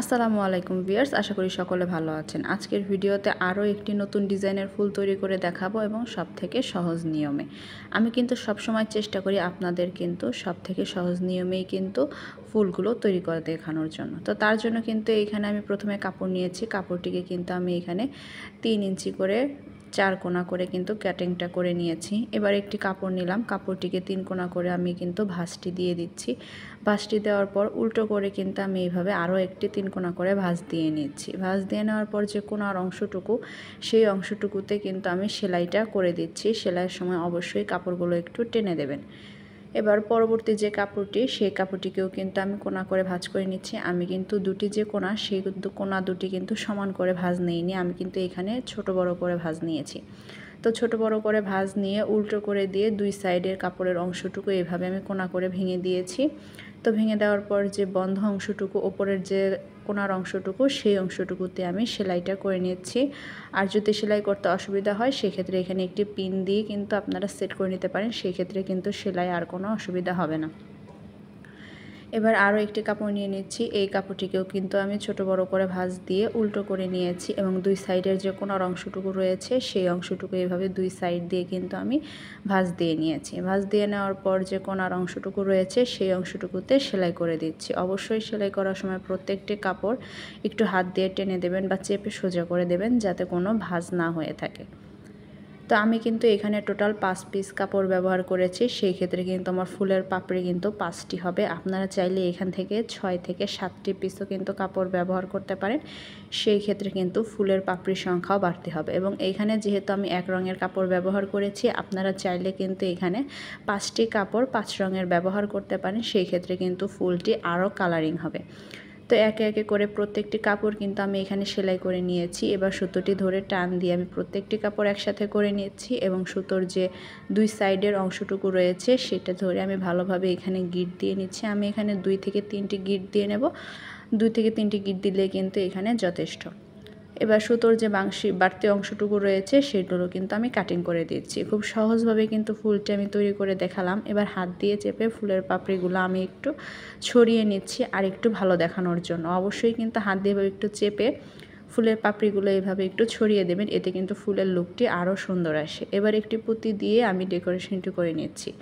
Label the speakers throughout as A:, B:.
A: আসসালামু আলাইকুম ভিউয়ার্স, আশা করি সকলে ভালো আছেন। আজকের ভিডিওতে আরও একটি নতুন ডিজাইনের ফুল তৈরি করে দেখাবো এবং সবথেকে সহজ নিয়মে। আমি কিন্তু সবসময় চেষ্টা করি আপনাদের কিন্তু সবথেকে সহজ নিয়মেই কিন্তু ফুলগুলো তৈরি করে দেখানোর জন্য। তো তার জন্য কিন্তু এইখানে আমি প্রথমে কাপড় নিয়েছি। কাপড়টিকে কিন্তু আমি এখানে 3 ইঞ্চি করে 4 কোণা করে কিন্তু কাটিংটা করে নিয়েছি। এবার একটি কাপড় নিলাম, কাপড়টিকে 3 কোণা করে আমি কিন্তু ভাঁজটি দিয়ে দিচ্ছি। ভাঁজটি দেওয়ার পর উল্টো করে কিন্তু আমি এইভাবে আরও একটি 3 কোণা করে ভাঁজ দিয়ে নিচ্ছি। ভাঁজ দিয়ে নেওয়ার পর যে কোণার অংশটুকু, সেই অংশটুকুতে কিন্তু আমি সেলাইটা করে দিচ্ছি। সেলাইয়ের সময় অবশ্যই কাপড়গুলো একটু টেনে দেবেন। এবার পরবর্তী যে কাপড়টি, সেই কাপড়টিকেও কিন্তু আমি কোণা করে ভাঁজ করে নিচ্ছি। আমি কিন্তু দুটি যে কোণা, সেই কোণা দুটি কিন্তু সমান করে ভাঁজ নিইনি, আমি কিন্তু এখানে ছোট বড় করে ভাঁজ নিয়েছি। তো ছোট বড় করে ভাঁজ নিয়ে উল্টো করে দিয়ে দুই সাইডের কাপড়ের অংশটুকু এভাবে আমি কোণা করে ভেঙে দিয়েছি। তো ভেঙে দেওয়ার পর যে বন্ধ অংশটুকু, ওপরের যে কোণার অংশটুকু, সেই অংশটুকুতে আমি সেলাইটা করে নিচ্ছি। আর যদি সেলাই করতে অসুবিধা হয় সেক্ষেত্রে এখানে একটি পিন দিয়ে কিন্তু আপনারা সেট করে নিতে পারেন, সেই ক্ষেত্রে কিন্তু সেলাই আর কোনো অসুবিধা হবে না। এবার আরও একটি কাপড় নিয়ে নিচ্ছি। এই কাপড়টিকেও কিন্তু আমি ছোট বড় করে ভাঁজ দিয়ে উল্টো করে নিয়েছি এবং দুই সাইডের যে কোণার অংশটুকু রয়েছে সেই অংশটুকু এভাবে দুই সাইড দিয়ে কিন্তু আমি ভাঁজ দিয়ে নিয়েছি। ভাঁজ দিয়ে নেওয়ার পর যে কোণার অংশটুকু রয়েছে সেই অংশটুকুতে সেলাই করে দিচ্ছি। অবশ্যই সেলাই করার সময় প্রত্যেকটি কাপড় একটু হাত দিয়ে টেনে দেবেন বা চেপে সোজা করে দেবেন, যাতে কোনো ভাঁজ না হয়ে থাকে। তো আমি কিন্তু এখানে টোটাল 5 পিস কাপড় ব্যবহার করেছি, সেই ক্ষেত্রে কিন্তু আমার ফুলের পাপড়ি কিন্তু 5টি হবে। আপনারা চাইলে এখান থেকে 6 থেকে 7টি পিসও কিন্তু কাপড় ব্যবহার করতে পারেন, সেই ক্ষেত্রে কিন্তু ফুলের পাপড়ির সংখ্যাও বাড়তে হবে। এবং এইখানে যেহেতু আমি এক রঙের কাপড় ব্যবহার করেছি, আপনারা চাইলে কিন্তু এখানে 5টি কাপড় 5 রঙের ব্যবহার করতে পারেন, সেই ক্ষেত্রে কিন্তু ফুলটি আরও কালারিং হবে। তো একে একে করে প্রত্যেকটি কাপড় কিন্তু আমি এখানে সেলাই করে নিয়েছি। এবার সুতোটি ধরে টান দিয়ে আমি প্রত্যেকটি কাপড় একসাথে করে নিচ্ছি এবং সুতোর যে দুই সাইডের অংশটুকু রয়েছে সেটা ধরে আমি ভালোভাবে এখানে গিঁট দিয়ে নিচ্ছি। আমি এখানে 2 থেকে 3টি গিঁট দিয়ে নেব। 2 থেকে 3টি গিঁট দিলে কিন্তু এখানে যথেষ্ট। এবার সুতোর যে বাড়তি অংশটুকু রয়েছে সেগুলো কিন্তু আমি কাটিং করে দিচ্ছি। খুব সহজভাবে কিন্তু ফুলটি আমি তৈরি করে দেখালাম। এবার হাত দিয়ে চেপে ফুলের পাপড়িগুলো আমি একটু ছড়িয়ে নিচ্ছি আর একটু ভালো দেখানোর জন্য। অবশ্যই কিন্তু হাত দিয়ে একটু চেপে ফুলের পাপড়িগুলো এভাবে একটু ছড়িয়ে দেবেন, এতে কিন্তু ফুলের লুকটি আরও সুন্দর আসে। এবার একটি পুঁতি দিয়ে আমি ডেকোরেশনটি করে নিচ্ছি।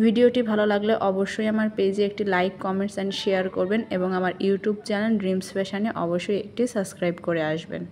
A: ভিডিওটি ভালো লাগলে অবশ্যই আমার পেজে একটি লাইক, কমেন্টস অ্যান্ড শেয়ার করবেন এবং আমার ইউটিউব চ্যানেল ড্রিমস ফ্যাশনে অবশ্যই একটি সাবস্ক্রাইব করে আসবেন।